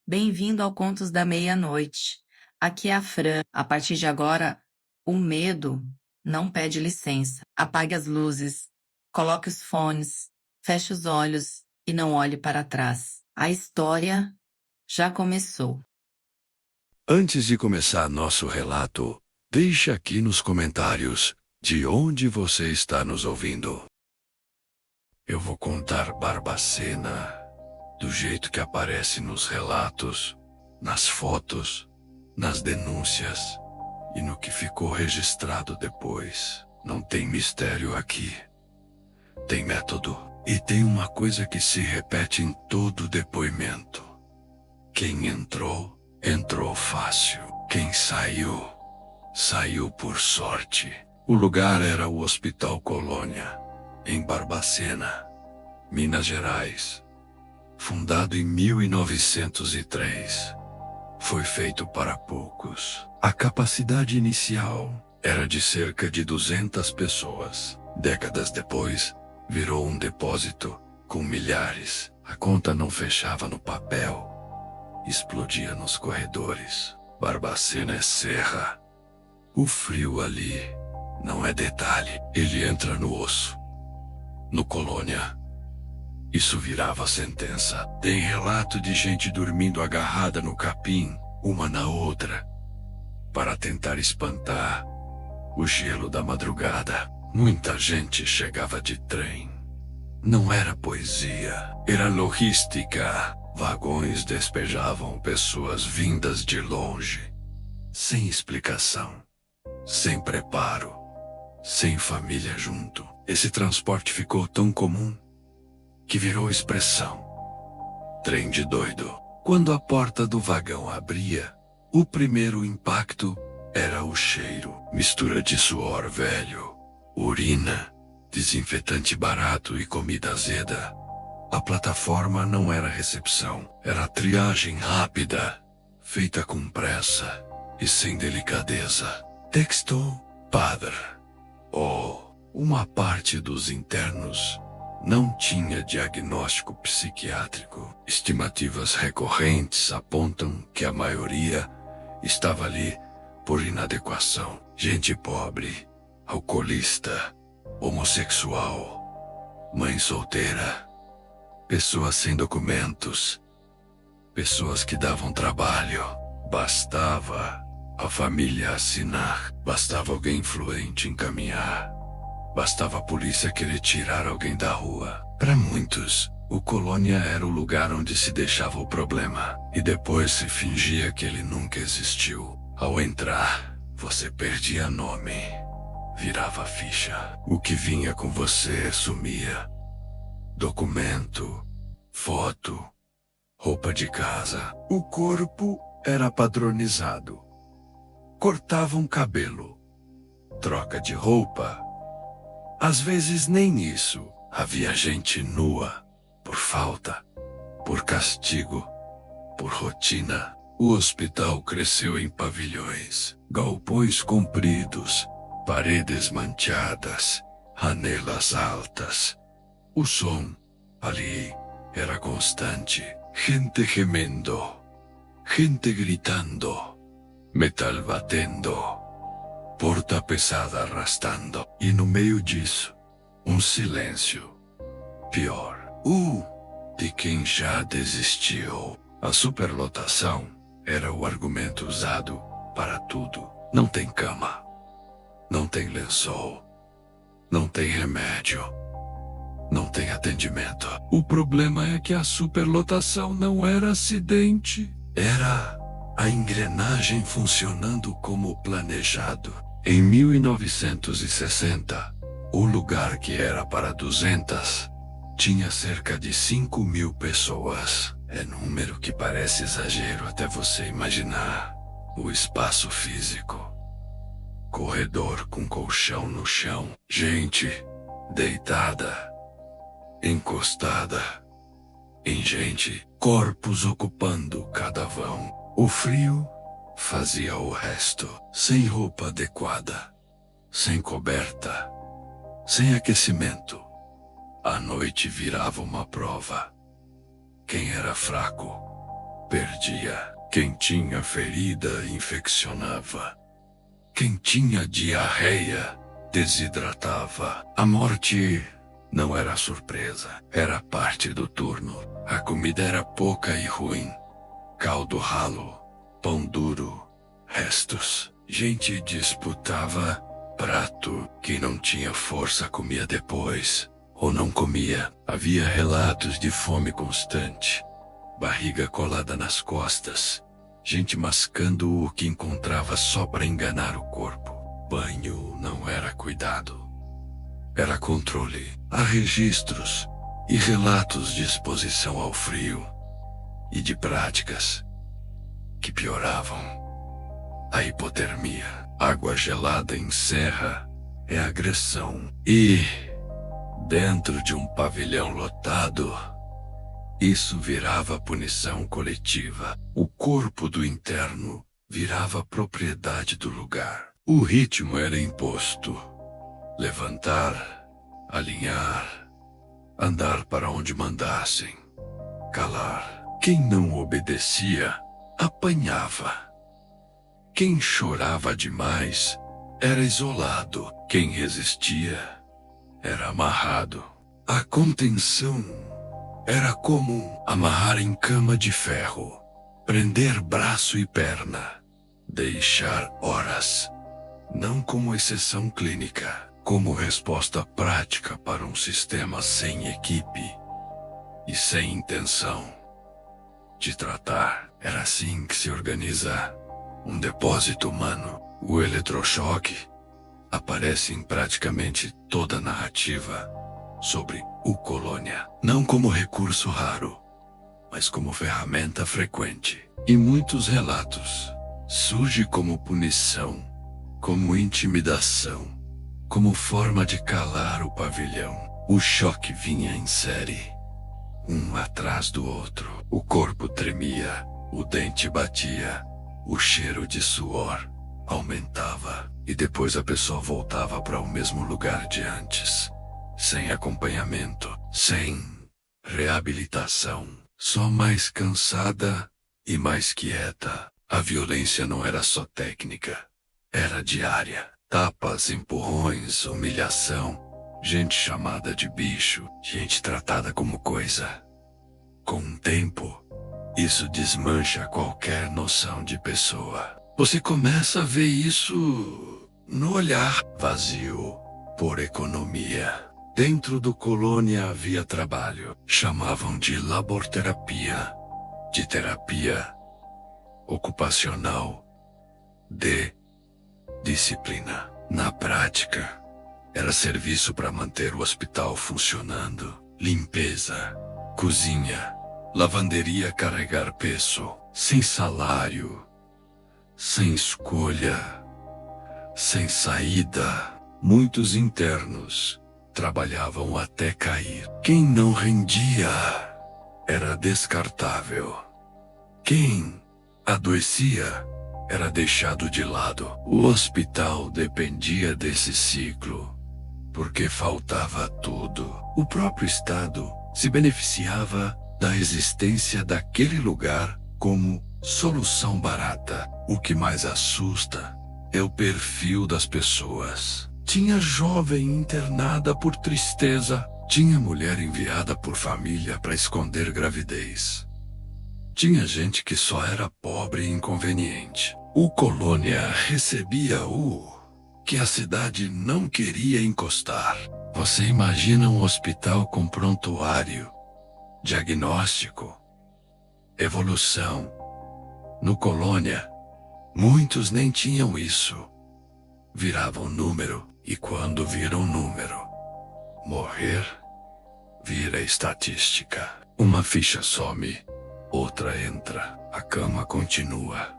Bem-vindo ao Contos da Meia-Noite. Aqui é a Fran. A partir de agora, o medo não pede licença. Apague as luzes, coloque os fones, feche os olhos e não olhe para trás. A história já começou. Antes de começar nosso relato, deixe aqui nos comentários de onde você está nos ouvindo. Eu vou contar Barbacena do jeito que aparece nos relatos, nas fotos, nas denúncias e no que ficou registrado depois. Não tem mistério aqui. Tem método. E tem uma coisa que se repete em todo depoimento. Quem entrou, entrou fácil. Quem saiu, saiu por sorte. O lugar era o Hospital Colônia, em Barbacena, Minas Gerais. Fundado em 1903, foi feito para poucos. A capacidade inicial era de cerca de 200 pessoas. Décadas depois, virou um depósito com milhares. A conta não fechava no papel, explodia nos corredores. Barbacena é serra. O frio ali não é detalhe, ele entra no osso. No Colônia, isso virava sentença. Tem relato de gente dormindo agarrada no capim, uma na outra, para tentar espantar o gelo da madrugada. Muita gente chegava de trem. Não era poesia, era logística. Vagões despejavam pessoas vindas de longe, sem explicação, sem preparo, sem família junto. Esse transporte ficou tão comum que virou expressão. Trem de doido. Quando a porta do vagão abria, o primeiro impacto era o cheiro. Mistura de suor velho, urina, desinfetante barato e comida azeda. A plataforma não era recepção, era triagem rápida, feita com pressa e sem delicadeza. Texto padre. Uma parte dos internos não tinha diagnóstico psiquiátrico. Estimativas recorrentes apontam que a maioria estava ali por inadequação. Gente pobre, alcoolista, homossexual, mãe solteira, pessoas sem documentos, pessoas que davam trabalho. Bastava a família assinar, bastava alguém influente encaminhar. Bastava a polícia querer tirar alguém da rua. Para muitos, o Colônia era o lugar onde se deixava o problema, e depois se fingia que ele nunca existiu. Ao entrar, você perdia nome, virava ficha. O que vinha com você sumia. Documento, foto, roupa de casa. O corpo era padronizado. Cortavam cabelo, troca de roupa. Às vezes nem isso. Havia gente nua, por falta, por castigo, por rotina. O hospital cresceu em pavilhões, galpões compridos, paredes manchadas, janelas altas. O som ali era constante. Gente gemendo, gente gritando, metal batendo, porta pesada arrastando. E no meio disso, um silêncio. Pior, de quem já desistiu. A superlotação era o argumento usado para tudo. Não tem cama, não tem lençol, não tem remédio, não tem atendimento. O problema é que a superlotação não era acidente. Era a engrenagem funcionando como planejado. Em 1960, o lugar que era para 200 tinha cerca de 5.000 pessoas. É número que parece exagero até você imaginar o espaço físico. Corredor com colchão no chão, gente deitada, encostada em gente, corpos ocupando cada vão. O frio fazia o resto. Sem roupa adequada, sem coberta, sem aquecimento. A noite virava uma prova. Quem era fraco perdia. Quem tinha ferida infeccionava. Quem tinha diarreia desidratava. A morte não era surpresa, era parte do turno. A comida era pouca e ruim. Caldo ralo, pão duro, restos. Gente disputava prato. Quem não tinha força comia depois, ou não comia. Havia relatos de fome constante, barriga colada nas costas, gente mascando o que encontrava só para enganar o corpo. Banho não era cuidado, era controle. Há registros e relatos de exposição ao frio e de práticas que pioravam. A hipotermia, água gelada em serra, é agressão. E, dentro de um pavilhão lotado, isso virava punição coletiva. O corpo do interno virava propriedade do lugar. O ritmo era imposto. Levantar, alinhar, andar para onde mandassem, calar. Quem não obedecia, apanhava. Quem chorava demais era isolado. Quem resistia era amarrado. A contenção era comum. Amarrar em cama de ferro, prender braço e perna, deixar horas. Não como exceção clínica, como resposta prática para um sistema sem equipe e sem intenção de tratar. Era assim que se organiza um depósito humano. O eletrochoque aparece em praticamente toda a narrativa sobre o Colônia, não como recurso raro, mas como ferramenta frequente. Em muitos relatos, surge como punição, como intimidação, como forma de calar o pavilhão. O choque vinha em série, um atrás do outro. O corpo tremia, o dente batia, o cheiro de suor aumentava, e depois a pessoa voltava para o mesmo lugar de antes, sem acompanhamento, sem reabilitação, só mais cansada e mais quieta. A violência não era só técnica, era diária. Tapas, empurrões, humilhação, gente chamada de bicho, gente tratada como coisa. Com o tempo, isso desmancha qualquer noção de pessoa. Você começa a ver isso no olhar. Vazio por economia. Dentro do Colônia havia trabalho. Chamavam de laborterapia, de terapia ocupacional, de disciplina. Na prática, era serviço para manter o hospital funcionando. Limpeza, cozinha, lavanderia, carregar peso, sem salário, sem escolha, sem saída. Muitos internos trabalhavam até cair. Quem não rendia era descartável. Quem adoecia era deixado de lado. O hospital dependia desse ciclo, porque faltava tudo. O próprio Estado se beneficiava da existência daquele lugar como solução barata. O que mais assusta é o perfil das pessoas. Tinha jovem internada por tristeza. Tinha mulher enviada por família para esconder gravidez. Tinha gente que só era pobre e inconveniente. O Colônia recebia o que a cidade não queria encostar. Você imagina um hospital com prontuário, diagnóstico, evolução. No Colônia, muitos nem tinham isso. Viravam número, e quando viram número, morrer vira estatística. Uma ficha some, outra entra, a cama continua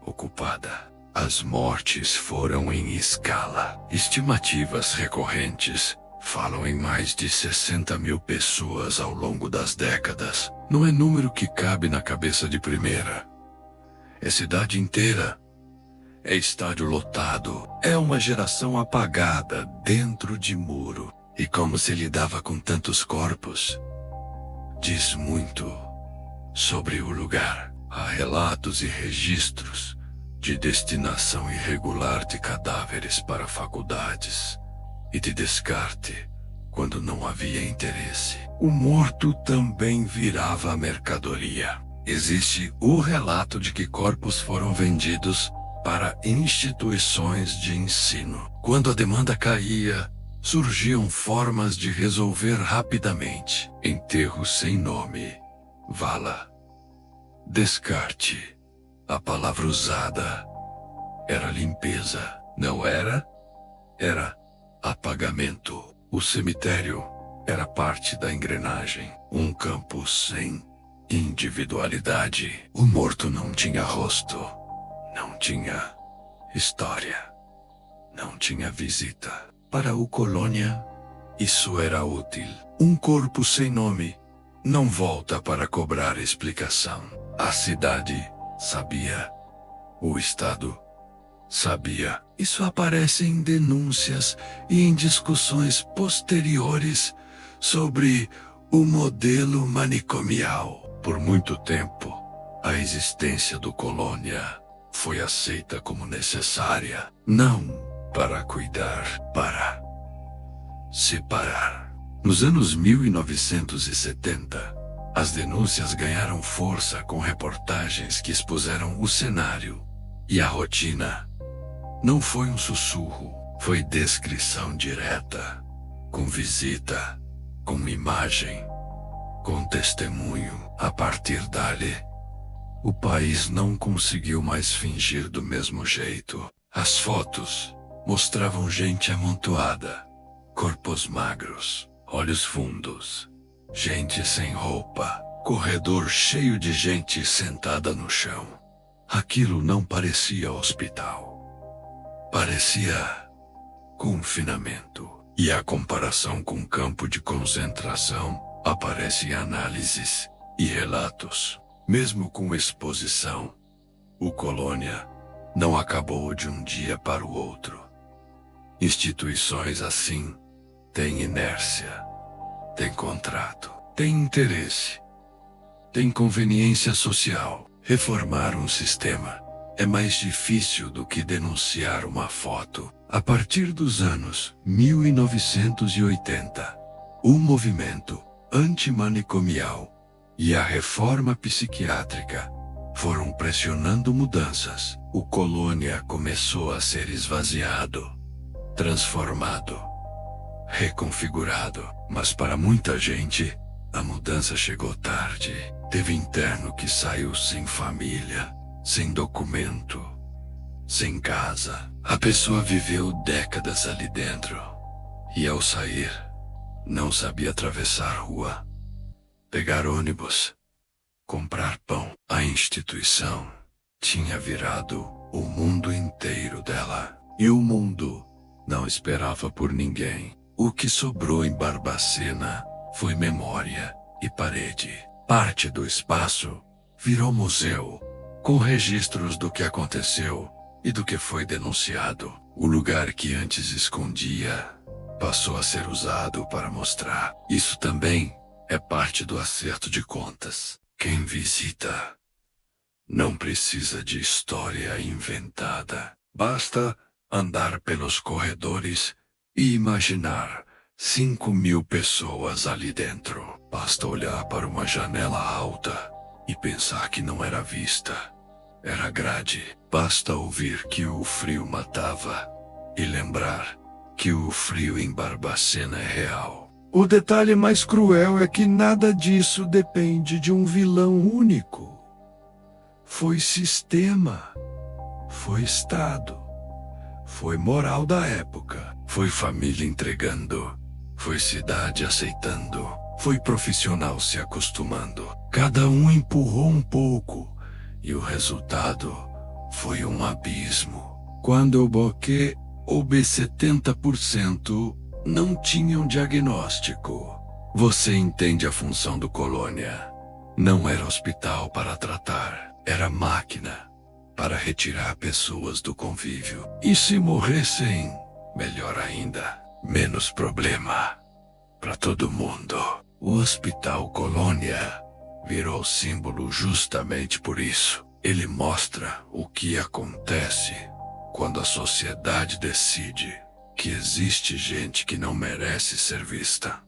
ocupada. As mortes foram em escala. Estimativas recorrentes falam em mais de 60 mil pessoas ao longo das décadas. Não é número que cabe na cabeça de primeira. É cidade inteira. É estádio lotado. É uma geração apagada dentro de muro. E como se lidava com tantos corpos, diz muito sobre o lugar. Há relatos e registros de destinação irregular de cadáveres para faculdades e de descarte quando não havia interesse. O morto também virava mercadoria. Existe o relato de que corpos foram vendidos para instituições de ensino. Quando a demanda caía, surgiam formas de resolver rapidamente. Enterro sem nome, vala, descarte. A palavra usada era limpeza, não era? Era apagamento. O cemitério era parte da engrenagem, um campo sem individualidade. O morto não tinha rosto, não tinha história, não tinha visita. Para o Colônia, isso era útil. Um corpo sem nome não volta para cobrar explicação. A cidade sabia, o Estado sabia. Isso aparece em denúncias e em discussões posteriores sobre o modelo manicomial. Por muito tempo, a existência do Colônia foi aceita como necessária, não para cuidar, para separar. Nos anos 1970, as denúncias ganharam força com reportagens que expuseram o cenário e a rotina. Não foi um sussurro, foi descrição direta, com visita, com imagem, com testemunho. A partir dali, o país não conseguiu mais fingir do mesmo jeito. As fotos mostravam gente amontoada, corpos magros, olhos fundos, gente sem roupa, corredor cheio de gente sentada no chão. Aquilo não parecia hospital. Parecia confinamento. E a comparação com campo de concentração aparece em análises e relatos. Mesmo com exposição, o Colônia não acabou de um dia para o outro. Instituições assim têm inércia, têm contrato, têm interesse, têm conveniência social. Reformar um sistema é mais difícil do que denunciar uma foto. A partir dos anos 1980, o movimento antimanicomial e a reforma psiquiátrica foram pressionando mudanças. O Colônia começou a ser esvaziado, transformado, reconfigurado. Mas para muita gente, a mudança chegou tarde. Teve interno que saiu sem família, sem documento, sem casa. A pessoa viveu décadas ali dentro e ao sair, não sabia atravessar a rua, pegar ônibus, comprar pão. A instituição tinha virado o mundo inteiro dela e o mundo não esperava por ninguém. O que sobrou em Barbacena foi memória e parede. Parte do espaço virou museu, com registros do que aconteceu e do que foi denunciado. O lugar que antes escondia passou a ser usado para mostrar. Isso também é parte do acerto de contas. Quem visita não precisa de história inventada. Basta andar pelos corredores e imaginar 5.000 pessoas ali dentro. Basta olhar para uma janela alta e pensar que não era vista, era grade. Basta ouvir que o frio matava e lembrar que o frio em Barbacena é real. O detalhe mais cruel é que nada disso depende de um vilão único. Foi sistema, foi Estado, foi moral da época, foi família entregando, foi cidade aceitando, foi profissional se acostumando. Cada um empurrou um pouco e o resultado foi um abismo. Quando o Boquê houve 70% não tinham diagnóstico. Você entende a função do Colônia. Não era hospital para tratar, era máquina para retirar pessoas do convívio. E se morressem, melhor ainda, menos problema para todo mundo. O Hospital Colônia virou símbolo justamente por isso. Ele mostra o que acontece quando a sociedade decide que existe gente que não merece ser vista.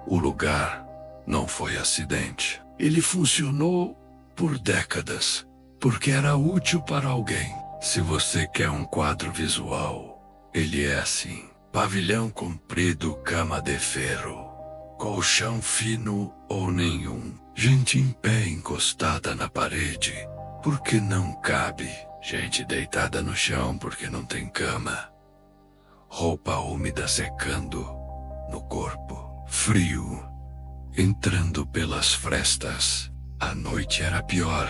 O lugar não foi acidente. Ele funcionou por décadas, porque era útil para alguém. Se você quer um quadro visual, ele é assim: pavilhão comprido, cama de ferro, colchão fino ou nenhum, gente em pé encostada na parede, porque não cabe, gente deitada no chão porque não tem cama, roupa úmida secando no corpo, frio entrando pelas frestas. A noite era pior,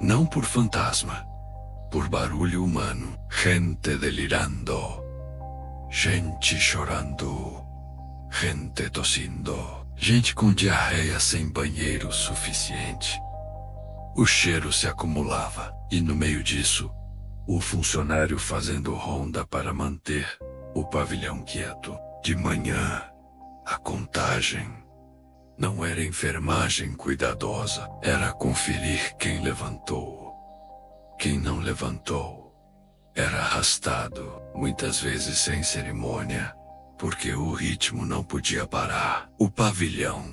não por fantasma, por barulho humano, gente delirando, gente chorando, gente tossindo, gente com diarreia sem banheiro suficiente. O cheiro se acumulava, e no meio disso, o funcionário fazendo ronda para manter o pavilhão quieto. De manhã, a contagem não era enfermagem cuidadosa, era conferir quem levantou. Quem não levantou era arrastado, muitas vezes sem cerimônia, porque o ritmo não podia parar. O pavilhão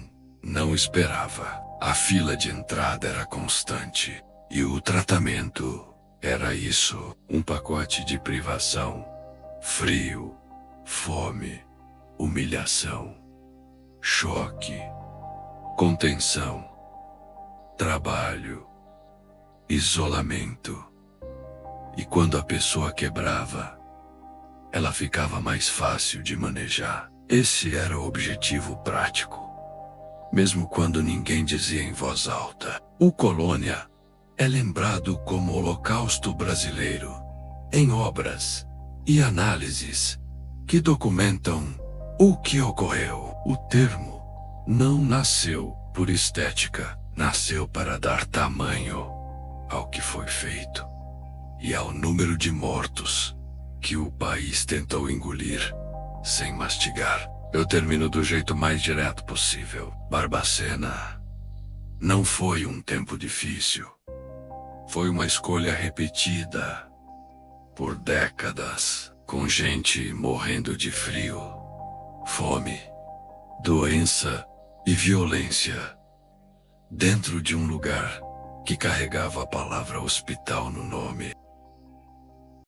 não esperava. A fila de entrada era constante, e o tratamento era isso: um pacote de privação, frio, fome, humilhação, choque, contenção, trabalho, isolamento. E quando a pessoa quebrava, ela ficava mais fácil de manejar. Esse era o objetivo prático. Mesmo quando ninguém dizia em voz alta. O Colônia é lembrado como Holocausto Brasileiro em obras e análises que documentam o que ocorreu. O termo não nasceu por estética, nasceu para dar tamanho ao que foi feito e ao número de mortos que o país tentou engolir sem mastigar. Eu termino do jeito mais direto possível. Barbacena não foi um tempo difícil. Foi uma escolha repetida por décadas, com gente morrendo de frio, fome, doença e violência, dentro de um lugar que carregava a palavra hospital no nome.